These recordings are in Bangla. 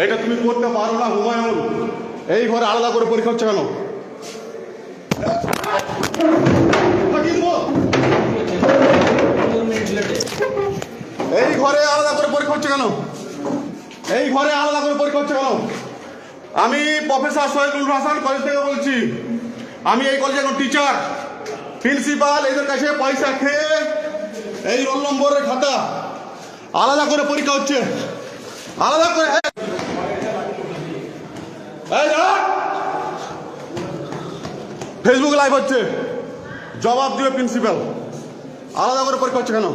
এটা তুমি করতে পারো না হুমায়ুন। এই ঘরে আলাদা করে পরীক্ষা হচ্ছে কেন? এই ঘরে আলাদা করে পরীক্ষা হচ্ছে কেন? এই ঘরে আলাদা করে পরীক্ষা হচ্ছে কেন? আমি প্রফেসর শহীদুল হাসান কলেজ থেকে বলছি। আমি এই কলেজে এখন টিচার। প্রিন্সিপাল এদের কাছে পয়সা খেয়ে এই রোল নম্বরের খাতা আলাদা করে পরীক্ষা হচ্ছে, আলাদা করে। ফেসবুক লাইভ হচ্ছে, জবাব দিবে প্রিন্সিপাল। আলাদা করে পরীক্ষা হচ্ছে কেন?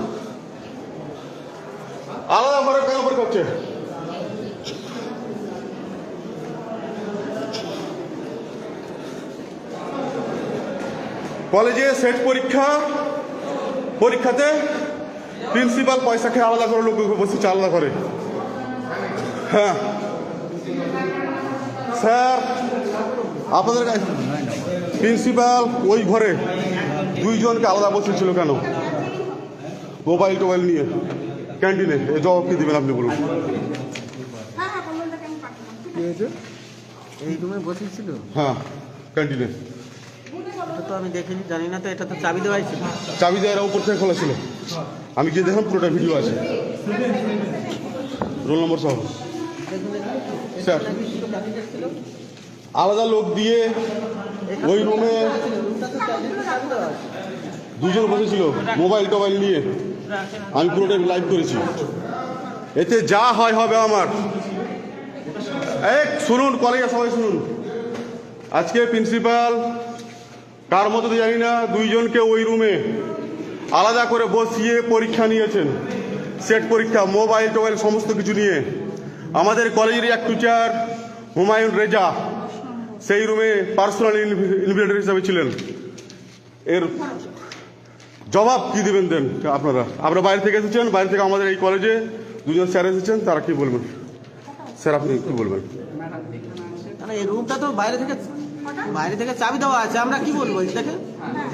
আলাদা করে কেন পরীক্ষা হচ্ছে? কলেজে সেট পরীক্ষাতে প্রিন্সিপাল পয়সা খেয়ে আলাদা করে লোক বসেছে, আলাদা করে। হ্যাঁ স্যার, আপনাদের প্রিন্সিপাল ওই ঘরে দুইজনকে আলাদা বসেছিল কেন? মোবাইল টোবাইল নিয়ে ক্যান্টিনে। এ জবাব কি দেবেন আপনি বলুন? এই রুমে বসেছিল? হ্যাঁ, ক্যান্টিনে। এটা তো আমি দেখিনি, জানি না তো। এটা তো চাবি দেওয়াই ছিল। চাবি দেওয়ার উপর থেকে খোলা ছিল। আমি গিয়ে দেখলাম, পুরোটা ভিডিও আছে, রোল নম্বর সহ। স্যার, আলাদা লোক দিয়ে ওই রুমে দুজন বসেছিল মোবাইল টোবাইল নিয়ে। আমি পুরোটা লাইভ করেছি। এতে যা হয় হবে আমার। শুনুন, কলেজে সবাই শুনুন। আজকে প্রিন্সিপাল কার মতো তো জানি না, দুইজনকে ওই রুমে আলাদা করে বসিয়ে পরীক্ষা নিয়েছেন। সেট পরীক্ষা, মোবাইল টোবাইল সমস্ত কিছু নিয়ে। আমাদের কলেজেরই এক টিচার হুমায়ুন রেজা সেই রুমে পার্সোনাল ইনভিজিলেটর হিসাবে ছিলেন। এর জবাব কি দেবেন দেন আপনারা? আপনারা বাইরে থেকে এসেছেন, বাইরে থেকে আমাদের এই কলেজে দুজন স্যার এসেছেন, তারা কি বলবেন? স্যার, আপনি কি বলবেন? এই রুমটা তো বাইরে থেকে চাবি দেওয়া আছে, আমরা কি বলবো? দেখে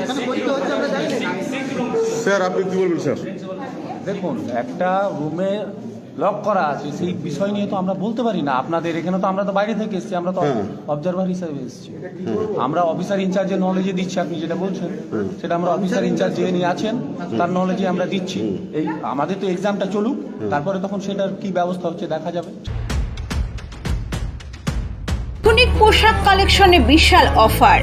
এখানে পরীক্ষা হচ্ছে, আমরা জানি না। স্যার, আপনি কি বলবেন? স্যার দেখুন, একটা রুমে লক করা আছে, সেই বিষয় নিয়ে তো আমরা বলতে পারি না। আপনাদের এখানে তো আমরা তো বাইরে থেকে এসেছি, আমরা তো অবজারভার হিসাবে এসেছি। আমরা অফিসার ইনচার্জের নলেজে দিচ্ছি। আপনি যেটা বলছেন সেটা আমরা অফিসার ইনচার্জ যে নিয়ে আছেন তার নলেজে আমরা দিচ্ছি। এই আমাদের তো এক্সামটা চলুক, তারপরে তখন সেটার কি ব্যবস্থা হচ্ছে দেখা যাবে। আধুনিক পোশাক কালেকশনে বিশাল অফার।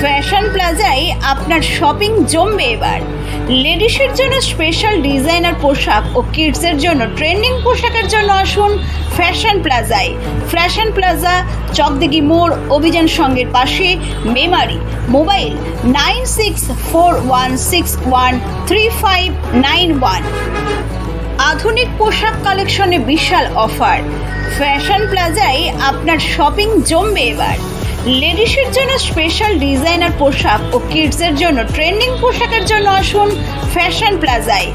ফ্যাশন প্লাজায় আপনার শপিং জমবে এবার। লেডিসের জন্য স্পেশাল ডিজাইনার পোশাক ও কিডসের জন্য ট্রেন্ডিং পোশাকের জন্য আসুন ফ্যাশন প্লাজায়। ফ্যাশন প্লাজা, চকদিঘি মোড়, অভিযান সঙ্গের পাশে, মেমারি। মোবাইল 9641613591। আধুনিক পোশাক কালেকশনে বিশাল অফার। ফ্যাশন প্লাজায় আপনার শপিং জমবে এবার। লেডিসের জন্য স্পেশাল ডিজাইনার পোশাক ও কিডসের জন্য ট্রেন্ডিং পোশাকের জন্য আসুন ফ্যাশন প্লাজায়।